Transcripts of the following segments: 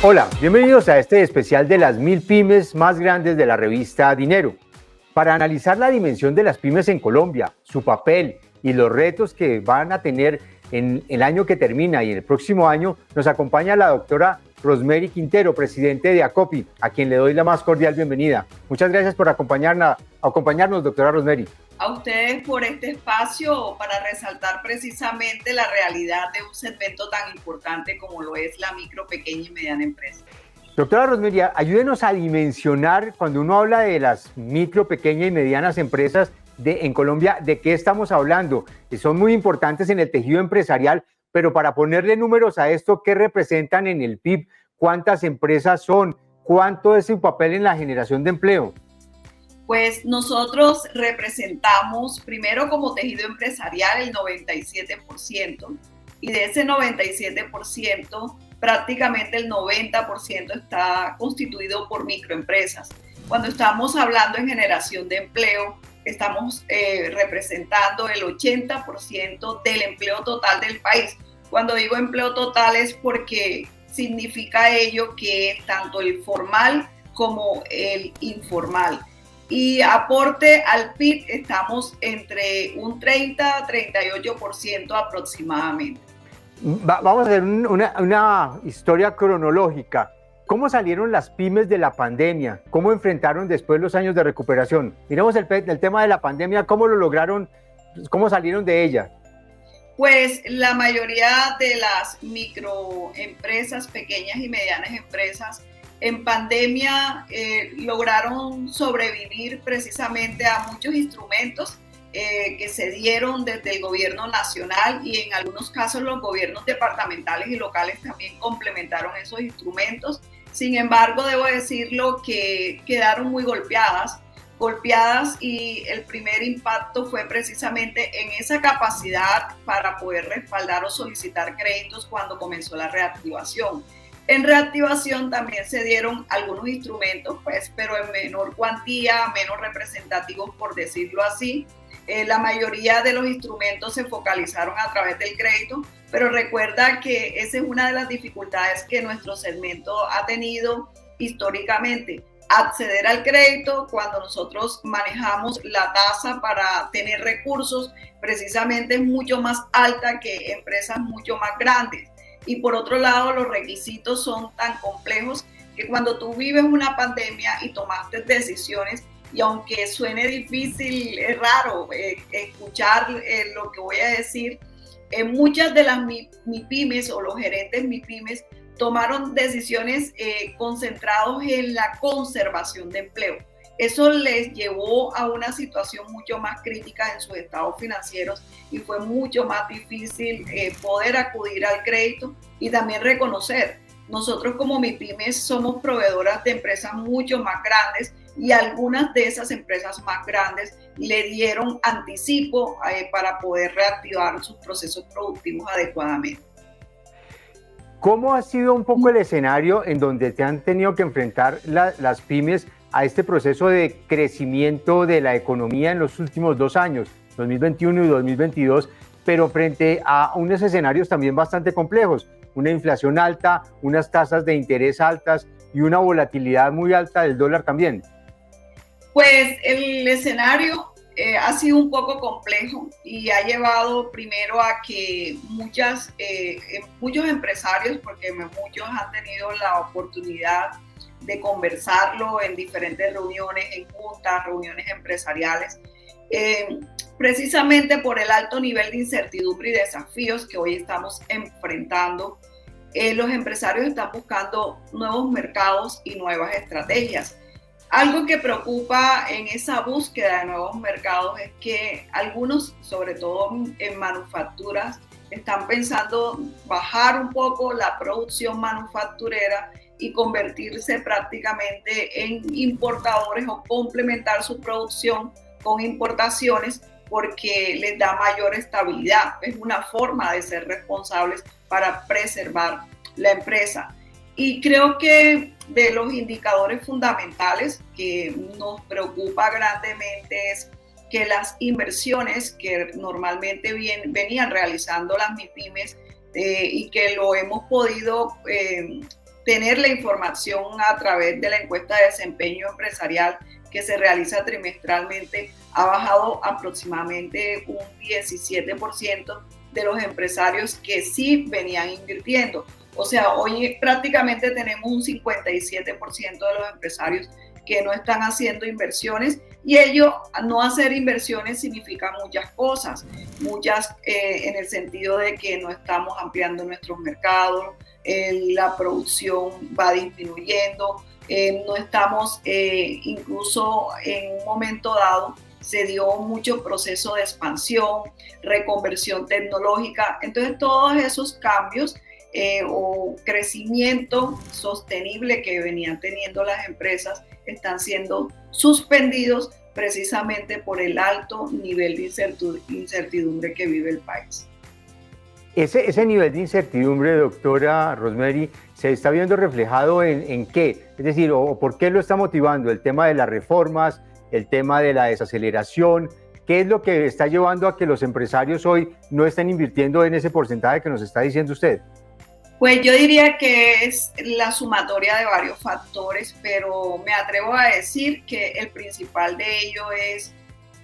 Hola, bienvenidos a este especial de las 1000 pymes más grandes de la revista Dinero. Para analizar la dimensión de las pymes en Colombia, su papel y los retos que van a tener en el año que termina y en el próximo año, nos acompaña la doctora Rosemary Quintero, presidente de ACOPI, a quien le doy la más cordial bienvenida. Muchas gracias por acompañarnos, doctora Rosemary. A ustedes por este espacio para resaltar precisamente la realidad de un segmento tan importante como lo es la micro, pequeña y mediana empresa. Doctora Rosemary, ayúdenos a dimensionar cuando uno habla de las micro, pequeñas y medianas empresas en Colombia, ¿de qué estamos hablando? Son muy importantes en el tejido empresarial, pero para ponerle números a esto, ¿qué representan en el PIB? ¿Cuántas empresas son? ¿Cuánto es su papel en la generación de empleo? Pues nosotros representamos primero como tejido empresarial el 97%, y de ese 97% prácticamente el 90% está constituido por microempresas. Cuando estamos hablando en generación de empleo, estamos representando el 80% del empleo total del país. Cuando digo empleo total es porque significa ello que es tanto el formal como el informal. Y aporte al PIB estamos entre un 30-38% aproximadamente. Vamos a hacer una historia cronológica. ¿Cómo salieron las pymes de la pandemia? ¿Cómo enfrentaron después los años de recuperación? Miremos el tema de la pandemia, ¿cómo lo lograron? ¿Cómo salieron de ella? Pues la mayoría de las microempresas, pequeñas y medianas empresas, en pandemia lograron sobrevivir precisamente a muchos instrumentos que se dieron desde el gobierno nacional, y en algunos casos los gobiernos departamentales y locales también complementaron esos instrumentos. Sin embargo, debo decirlo que quedaron muy golpeadas, y el primer impacto fue precisamente en esa capacidad para poder respaldar o solicitar créditos cuando comenzó la reactivación. En reactivación también se dieron algunos instrumentos, pues, pero en menor cuantía, menos representativos, por decirlo así. La mayoría de los instrumentos se focalizaron a través del crédito, pero recuerda que esa es una de las dificultades que nuestro segmento ha tenido históricamente. Acceder al crédito, cuando nosotros manejamos la tasa para tener recursos, precisamente es mucho más alta que empresas mucho más grandes. Y por otro lado, los requisitos son tan complejos que cuando tú vives una pandemia y tomaste decisiones, y aunque suene difícil, es raro escuchar lo que voy a decir, muchas de las MIPYMES o los gerentes MIPYMES tomaron decisiones concentrados en la conservación de empleo. Eso les llevó a una situación mucho más crítica en sus estados financieros, y fue mucho más difícil poder acudir al crédito y también reconocer. Nosotros como MIPYMES somos proveedoras de empresas mucho más grandes, y algunas de esas empresas más grandes le dieron anticipo para poder reactivar sus procesos productivos adecuadamente. ¿Cómo ha sido un poco el escenario en donde te han tenido que enfrentar las pymes a este proceso de crecimiento de la economía en los últimos 2 años, 2021 y 2022, pero frente a unos escenarios también bastante complejos, una inflación alta, unas tasas de interés altas y una volatilidad muy alta del dólar también? Pues el escenario ha sido un poco complejo y ha llevado primero a que muchos empresarios, porque muchos han tenido la oportunidad de conversarlo en diferentes reuniones, en juntas, reuniones empresariales, precisamente por el alto nivel de incertidumbre y desafíos que hoy estamos enfrentando. Los empresarios están buscando nuevos mercados y nuevas estrategias. Algo que preocupa en esa búsqueda de nuevos mercados es que algunos, sobre todo en manufacturas, están pensando bajar un poco la producción manufacturera y convertirse prácticamente en importadores o complementar su producción con importaciones, porque les da mayor estabilidad. Es una forma de ser responsables para preservar la empresa. Y creo que de los indicadores fundamentales que nos preocupa grandemente es que las inversiones que normalmente venían realizando las MIPYMES y que lo hemos podido tener la información a través de la encuesta de desempeño empresarial que se realiza trimestralmente, ha bajado aproximadamente un 17% de los empresarios que sí venían invirtiendo. O sea, hoy prácticamente tenemos un 57% de los empresarios que no están haciendo inversiones, y ello, no hacer inversiones significa muchas cosas, en el sentido de que no estamos ampliando nuestros mercados, la producción va disminuyendo, no estamos, incluso en un momento dado, se dio mucho proceso de expansión, reconversión tecnológica. Entonces todos esos cambios o crecimiento sostenible que venían teniendo las empresas están siendo suspendidos precisamente por el alto nivel de incertidumbre que vive el país. Ese nivel de incertidumbre, doctora Rosemary, ¿se está viendo reflejado en qué? Es decir, o ¿por qué lo está motivando? ¿El tema de las reformas, el tema de la desaceleración? ¿Qué es lo que está llevando a que los empresarios hoy no estén invirtiendo en ese porcentaje que nos está diciendo usted? Pues yo diría que es la sumatoria de varios factores, pero me atrevo a decir que el principal de ello es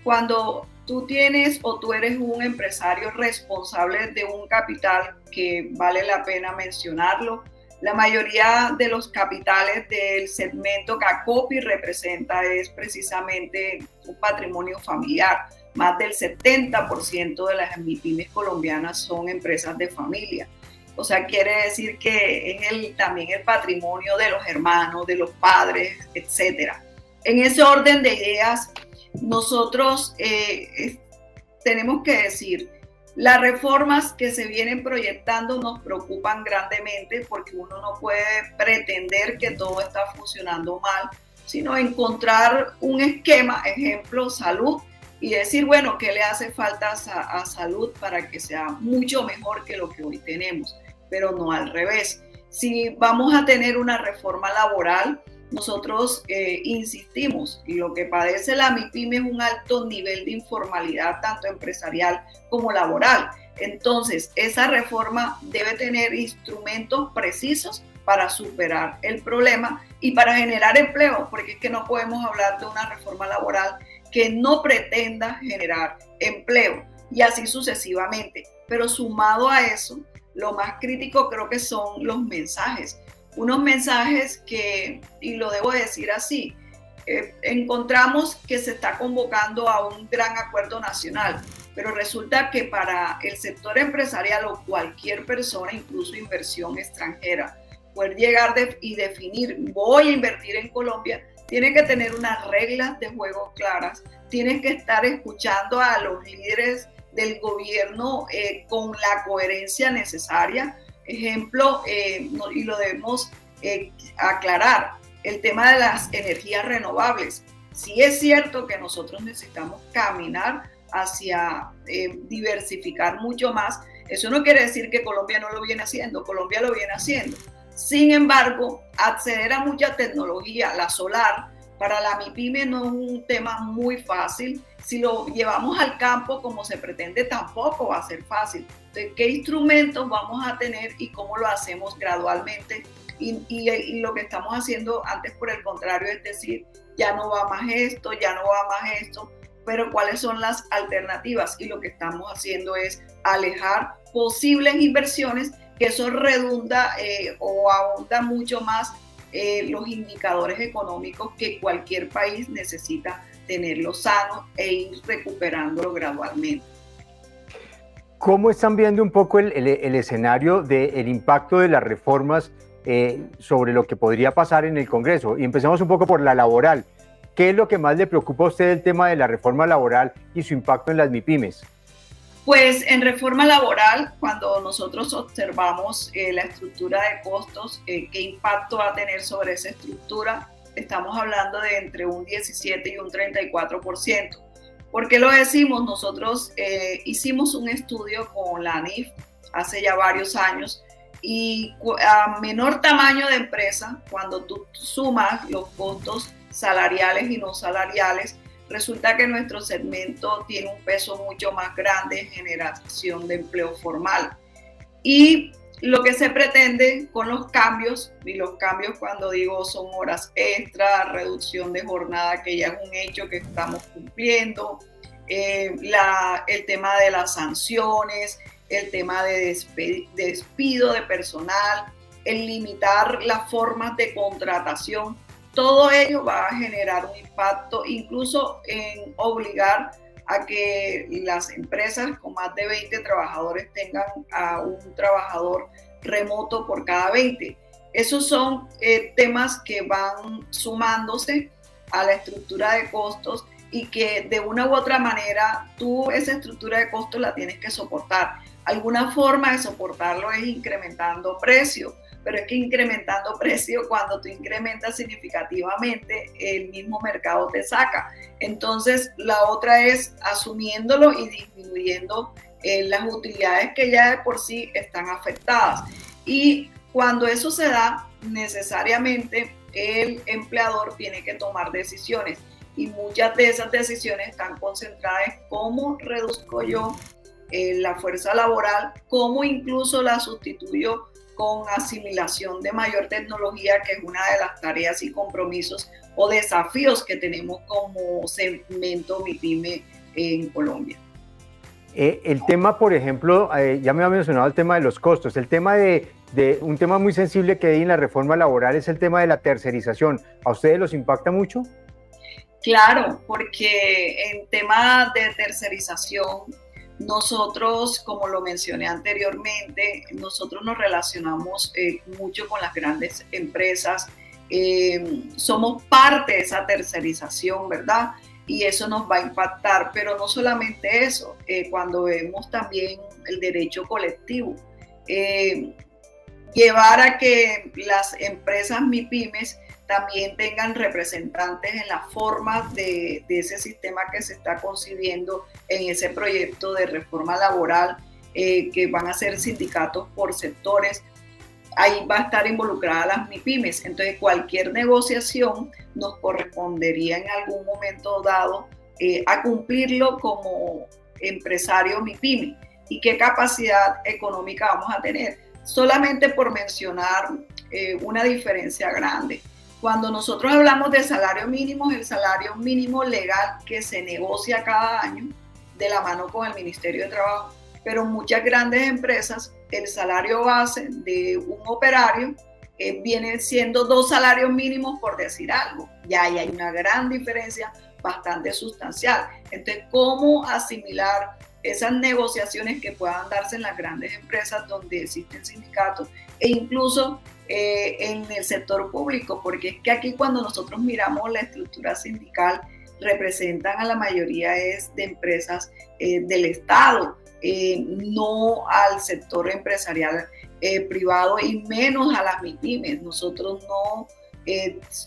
cuando tú tienes o tú eres un empresario responsable de un capital, que vale la pena mencionarlo. La mayoría de los capitales del segmento que Acopi representa es precisamente un patrimonio familiar. Más del 70% de las MIPYMES colombianas son empresas de familia. O sea, quiere decir que es también el patrimonio de los hermanos, de los padres, etc. En ese orden de ideas, nosotros tenemos que decir, las reformas que se vienen proyectando nos preocupan grandemente, porque uno no puede pretender que todo está funcionando mal, sino encontrar un esquema, ejemplo, salud, y decir, bueno, ¿qué le hace falta a salud para que sea mucho mejor que lo que hoy tenemos? Pero no al revés. Si vamos a tener una reforma laboral, nosotros insistimos, y lo que padece la MIPYME es un alto nivel de informalidad, tanto empresarial como laboral. Entonces, esa reforma debe tener instrumentos precisos para superar el problema y para generar empleo, porque es que no podemos hablar de una reforma laboral que no pretenda generar empleo, y así sucesivamente. Pero sumado a eso, lo más crítico creo que son los mensajes. Unos mensajes que, y lo debo decir así, encontramos que se está convocando a un gran acuerdo nacional, pero resulta que para el sector empresarial o cualquier persona, incluso inversión extranjera, poder llegar y definir, voy a invertir en Colombia, tiene que tener unas reglas de juego claras, tienes que estar escuchando a los líderes del gobierno con la coherencia necesaria. Ejemplo, y lo debemos aclarar, el tema de las energías renovables. Sí es cierto que nosotros necesitamos caminar hacia diversificar mucho más. Eso no quiere decir que Colombia no lo viene haciendo, Colombia lo viene haciendo. Sin embargo, acceder a mucha tecnología, la solar, para la MIPYME no es un tema muy fácil. Si lo llevamos al campo como se pretende, tampoco va a ser fácil. Entonces, ¿qué instrumentos vamos a tener y cómo lo hacemos gradualmente? Y lo que estamos haciendo antes, por el contrario, es decir, ya no va más esto, ya no va más esto, pero ¿cuáles son las alternativas? Y lo que estamos haciendo es alejar posibles inversiones, que eso redunda o ahonda mucho más los indicadores económicos que cualquier país necesita tenerlos sanos e ir recuperándolo gradualmente. ¿Cómo están viendo un poco el escenario del impacto de las reformas sobre lo que podría pasar en el Congreso? Y empecemos un poco por la laboral. ¿Qué es lo que más le preocupa a usted del tema de la reforma laboral y su impacto en las MIPYMES? Pues en reforma laboral, cuando nosotros observamos la estructura de costos, qué impacto va a tener sobre esa estructura, estamos hablando de entre un 17 y un 34%. ¿Por qué lo decimos? Nosotros hicimos un estudio con la ANIF hace ya varios años, y a menor tamaño de empresa, cuando tú sumas los costos salariales y no salariales, resulta que nuestro segmento tiene un peso mucho más grande en generación de empleo formal. Y lo que se pretende con los cambios, y los cambios cuando digo son horas extra, reducción de jornada, que ya es un hecho que estamos cumpliendo, el tema de las sanciones, el tema de despido de personal, el limitar las formas de contratación, todo ello va a generar un impacto incluso en obligar a que las empresas con más de 20 trabajadores tengan a un trabajador remoto por cada 20. Esos son temas que van sumándose a la estructura de costos y que de una u otra manera tú esa estructura de costos la tienes que soportar. Alguna forma de soportarlo es incrementando precio, pero es que incrementando precio, cuando tú incrementas significativamente, el mismo mercado te saca. Entonces, la otra es asumiéndolo y disminuyendo las utilidades que ya de por sí están afectadas. Y cuando eso se da, necesariamente el empleador tiene que tomar decisiones. Y muchas de esas decisiones están concentradas en cómo reduzco yo la fuerza laboral, cómo incluso la sustituyo con asimilación de mayor tecnología, que es una de las tareas y compromisos o desafíos que tenemos como segmento MIPYME en Colombia. El tema, por ejemplo, ya me ha mencionado el tema de los costos, el tema un tema muy sensible que hay en la reforma laboral es el tema de la tercerización. ¿A ustedes los impacta mucho? Claro, porque en tema de tercerización, nosotros, como lo mencioné anteriormente, nosotros nos relacionamos mucho con las grandes empresas, somos parte de esa tercerización, ¿verdad? Y eso nos va a impactar, pero no solamente eso, cuando vemos también el derecho colectivo, llevar a que las empresas MIPYMES también tengan representantes en la forma de ese sistema que se está concibiendo en ese proyecto de reforma laboral, que van a ser sindicatos por sectores. Ahí va a estar involucrada las MIPYMES. Entonces, cualquier negociación nos correspondería en algún momento dado a cumplirlo como empresario MIPYME. ¿Y qué capacidad económica vamos a tener? Solamente por mencionar una diferencia grande. Cuando nosotros hablamos de salario mínimo, el salario mínimo legal que se negocia cada año de la mano con el Ministerio de Trabajo, pero muchas grandes empresas, el salario base de un operario viene siendo 2 salarios mínimos, por decir algo. Ya ahí hay una gran diferencia bastante sustancial. Entonces, ¿cómo asimilar esas negociaciones que puedan darse en las grandes empresas donde existen sindicatos e incluso en el sector público? Porque es que aquí, cuando nosotros miramos la estructura sindical, representan a la mayoría de empresas del Estado, no al sector empresarial privado y menos a las MIPYMES. Nosotros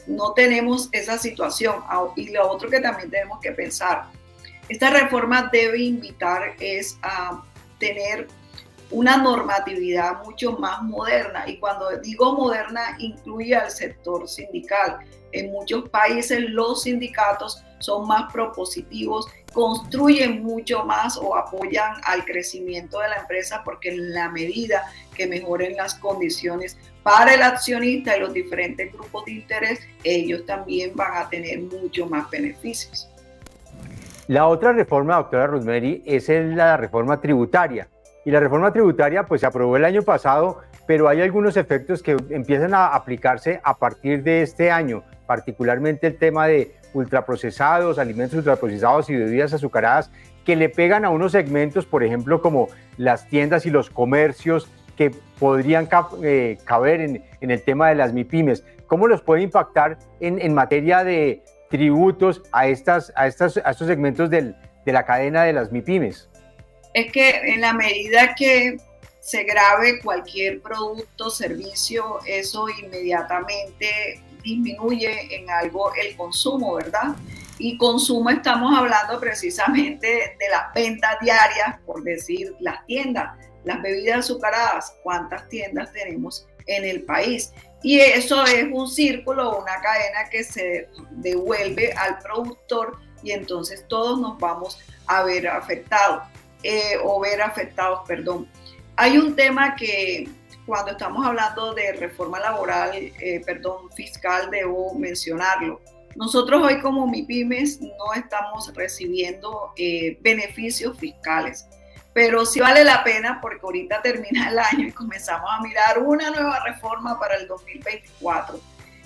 no tenemos esa situación. Y lo otro que también tenemos que pensar, esta reforma debe invitar a tener una normatividad mucho más moderna, y cuando digo moderna incluye al sector sindical. En muchos países los sindicatos son más propositivos, construyen mucho más o apoyan al crecimiento de la empresa, porque en la medida que mejoren las condiciones para el accionista y los diferentes grupos de interés, ellos también van a tener mucho más beneficios. La otra reforma, doctora Rosemary, es la reforma tributaria. Y la reforma tributaria pues se aprobó el año pasado, pero hay algunos efectos que empiezan a aplicarse a partir de este año, particularmente el tema de ultraprocesados, alimentos ultraprocesados y bebidas azucaradas, que le pegan a unos segmentos, por ejemplo, como las tiendas y los comercios, que podrían caber en el tema de las MIPYMES. ¿Cómo los puede impactar en materia de tributos a estos segmentos de la cadena de las MIPYMES? Es que en la medida que se grave cualquier producto o servicio, eso inmediatamente disminuye en algo el consumo, ¿verdad? Y consumo, estamos hablando precisamente de las ventas diarias, por decir, las tiendas, las bebidas azucaradas. ¿Cuántas tiendas tenemos en el país? Y eso es un círculo, una cadena que se devuelve al productor, y entonces todos nos vamos a ver afectados. Hay un tema que cuando estamos hablando de reforma laboral, fiscal, debo mencionarlo. Nosotros hoy como MIPYMES no estamos recibiendo beneficios fiscales, pero sí vale la pena porque ahorita termina el año y comenzamos a mirar una nueva reforma para el 2024.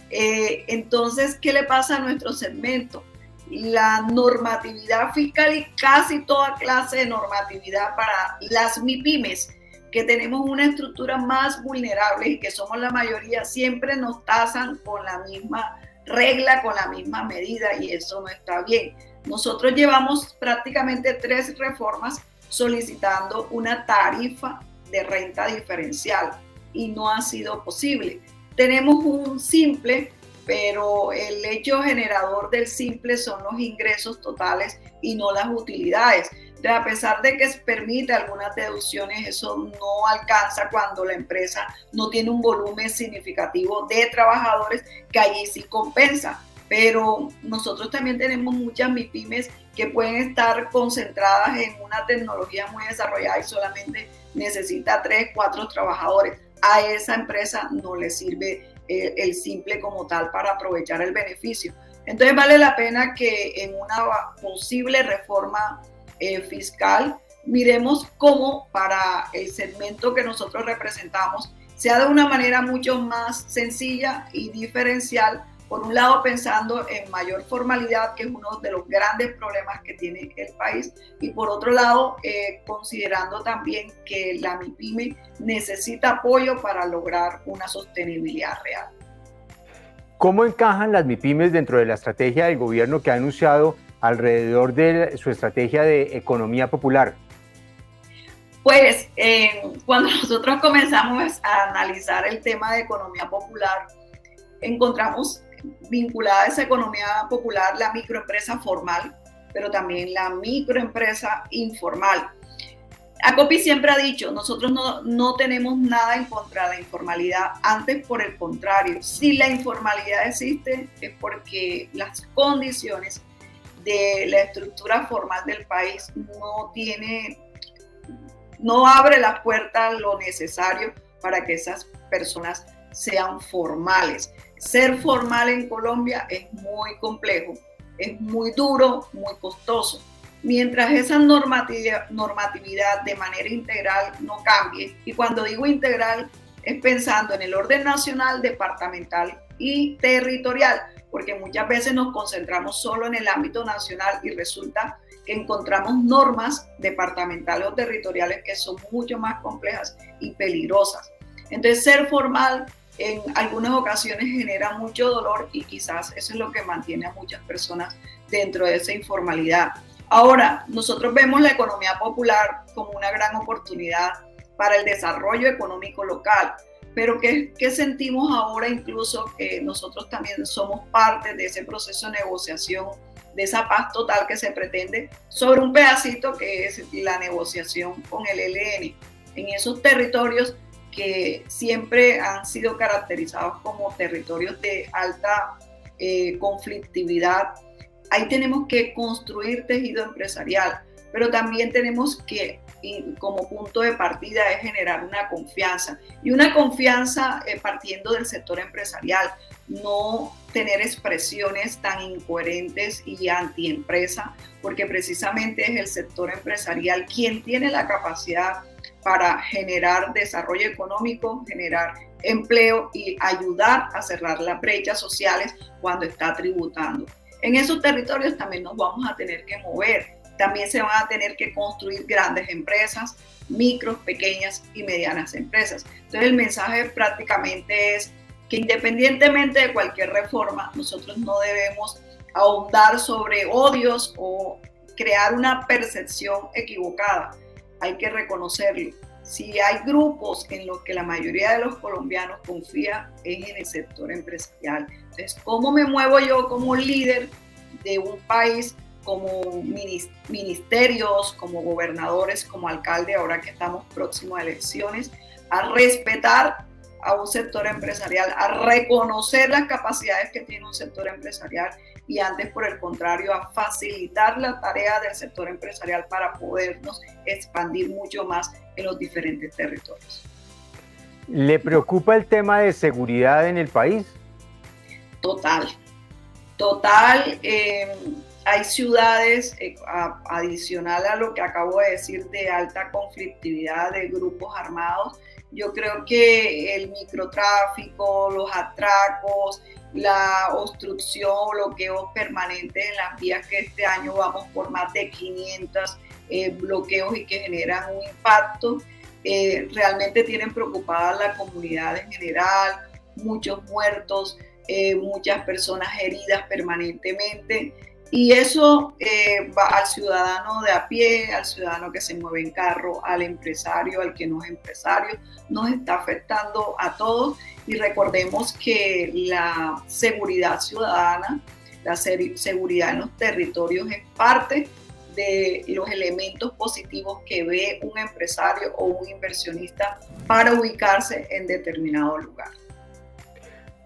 Entonces, ¿qué le pasa a nuestro segmento? La normatividad fiscal y casi toda clase de normatividad para las MIPYMES, que tenemos una estructura más vulnerable y que somos la mayoría, siempre nos tasan con la misma regla, con la misma medida, y eso no está bien. Nosotros llevamos prácticamente 3 reformas solicitando una tarifa de renta diferencial y no ha sido posible. Tenemos un simple, pero el hecho generador del simple son los ingresos totales y no las utilidades. Entonces, a pesar de que permite algunas deducciones, eso no alcanza cuando la empresa no tiene un volumen significativo de trabajadores, que allí sí compensa. Pero nosotros también tenemos muchas MIPYMES que pueden estar concentradas en una tecnología muy desarrollada y solamente necesita 3, 4 trabajadores. A esa empresa no le sirve el simple como tal para aprovechar el beneficio. Entonces vale la pena que en una posible reforma fiscal miremos cómo para el segmento que nosotros representamos sea de una manera mucho más sencilla y diferencial. Por un lado, pensando en mayor formalidad, que es uno de los grandes problemas que tiene el país, y por otro lado, considerando también que la MIPYME necesita apoyo para lograr una sostenibilidad real. ¿Cómo encajan las MIPYMES dentro de la estrategia del gobierno que ha anunciado alrededor de su estrategia de economía popular? Pues cuando nosotros comenzamos a analizar el tema de economía popular, encontramos vinculada a esa economía popular la microempresa formal, pero también la microempresa informal. ACOPI siempre ha dicho, nosotros no tenemos nada en contra de la informalidad, antes por el contrario, si la informalidad existe es porque las condiciones de la estructura formal del país no abre las puertas lo necesario para que esas personas sean formales. Ser formal en Colombia es muy complejo, es muy duro, muy costoso. Mientras esa normatividad de manera integral no cambie, y cuando digo integral es pensando en el orden nacional, departamental y territorial, porque muchas veces nos concentramos solo en el ámbito nacional y resulta que encontramos normas departamentales o territoriales que son mucho más complejas y peligrosas. Entonces, ser formal en algunas ocasiones genera mucho dolor y quizás eso es lo que mantiene a muchas personas dentro de esa informalidad. Ahora, nosotros vemos la economía popular como una gran oportunidad para el desarrollo económico local, pero ¿qué sentimos ahora incluso que nosotros también somos parte de ese proceso de negociación, de esa paz total que se pretende sobre un pedacito que es la negociación con el ELN? En esos territorios que siempre han sido caracterizados como territorios de alta conflictividad, ahí tenemos que construir tejido empresarial, pero también tenemos que, como punto de partida, es generar una confianza, y una confianza partiendo del sector empresarial, no tener expresiones tan incoherentes y antiempresa, porque precisamente es el sector empresarial quien tiene la capacidad para generar desarrollo económico, generar empleo y ayudar a cerrar las brechas sociales cuando está tributando. En esos territorios también nos vamos a tener que mover, también se van a tener que construir grandes empresas, micros, pequeñas y medianas empresas. Entonces el mensaje prácticamente es que independientemente de cualquier reforma, nosotros no debemos ahondar sobre odios o crear una percepción equivocada. Hay que reconocerlo. Si hay grupos en los que la mayoría de los colombianos confía es en el sector empresarial. Entonces, ¿cómo me muevo yo como líder de un país, como ministerios, como gobernadores, como alcalde, ahora que estamos próximos a elecciones, a respetar a un sector empresarial, a reconocer las capacidades que tiene un sector empresarial y antes, por el contrario, a facilitar la tarea del sector empresarial para podernos expandir mucho más en los diferentes territorios? ¿Le preocupa el tema de seguridad en el país? Total, total. Hay ciudades, adicional a lo que acabo de decir, de alta conflictividad de grupos armados. Yo creo que el microtráfico, los atracos, la obstrucción, bloqueos permanentes en las vías, que este año vamos por más de 500 bloqueos y que generan un impacto, realmente tienen preocupada a la comunidad en general, muchos muertos, muchas personas heridas permanentemente. Y eso va al ciudadano de a pie, al ciudadano que se mueve en carro, al empresario, al que no es empresario, nos está afectando a todos. Y recordemos que la seguridad ciudadana, la seguridad en los territorios es parte de los elementos positivos que ve un empresario o un inversionista para ubicarse en determinado lugar.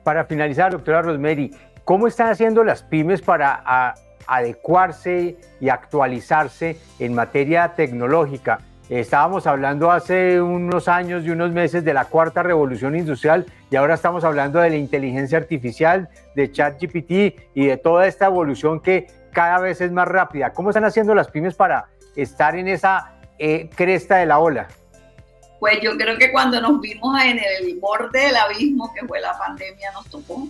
Para finalizar, doctora Rosemary, ¿cómo están haciendo las pymes para adecuarse y actualizarse en materia tecnológica? Estábamos hablando hace unos años y unos meses de la cuarta revolución industrial y ahora estamos hablando de la inteligencia artificial, de ChatGPT y de toda esta evolución que cada vez es más rápida. ¿Cómo están haciendo las pymes para estar en esa cresta de la ola? Pues yo creo que cuando nos vimos en el borde del abismo que fue la pandemia nos tocó.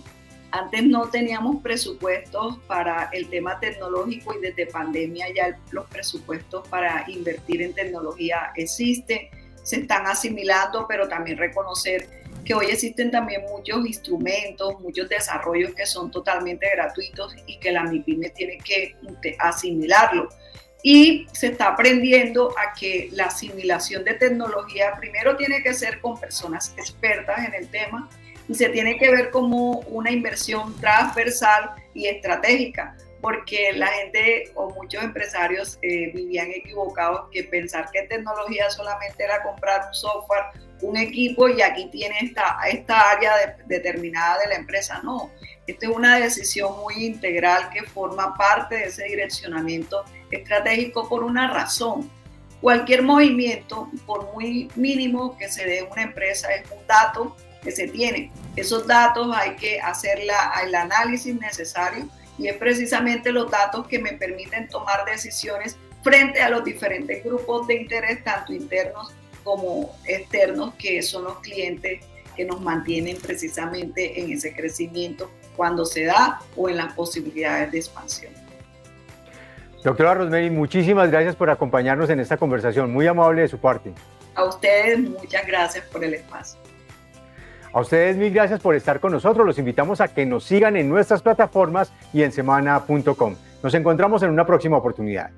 Antes no teníamos presupuestos para el tema tecnológico y desde pandemia ya los presupuestos para invertir en tecnología existen, se están asimilando, pero también reconocer que hoy existen también muchos instrumentos, muchos desarrollos que son totalmente gratuitos y que la MIPYME tiene que asimilarlo. Y se está aprendiendo a que la asimilación de tecnología primero tiene que ser con personas expertas en el tema y se tiene que ver como una inversión transversal y estratégica, porque la gente o muchos empresarios vivían equivocados que pensar que tecnología solamente era comprar un software, un equipo y aquí tiene esta área determinada de la empresa. No, esta es una decisión muy integral que forma parte de ese direccionamiento estratégico por una razón. Cualquier movimiento, por muy mínimo que se dé en una empresa, es un dato que se tiene. Esos datos hay que hacer el análisis necesario y es precisamente los datos que me permiten tomar decisiones frente a los diferentes grupos de interés, tanto internos como externos, que son los clientes que nos mantienen precisamente en ese crecimiento cuando se da o en las posibilidades de expansión. Doctora Rosemary, muchísimas gracias por acompañarnos en esta conversación, muy amable de su parte. A ustedes muchas gracias por el espacio. A ustedes mil gracias por estar con nosotros. Los invitamos a que nos sigan en nuestras plataformas y en semana.com. Nos encontramos en una próxima oportunidad.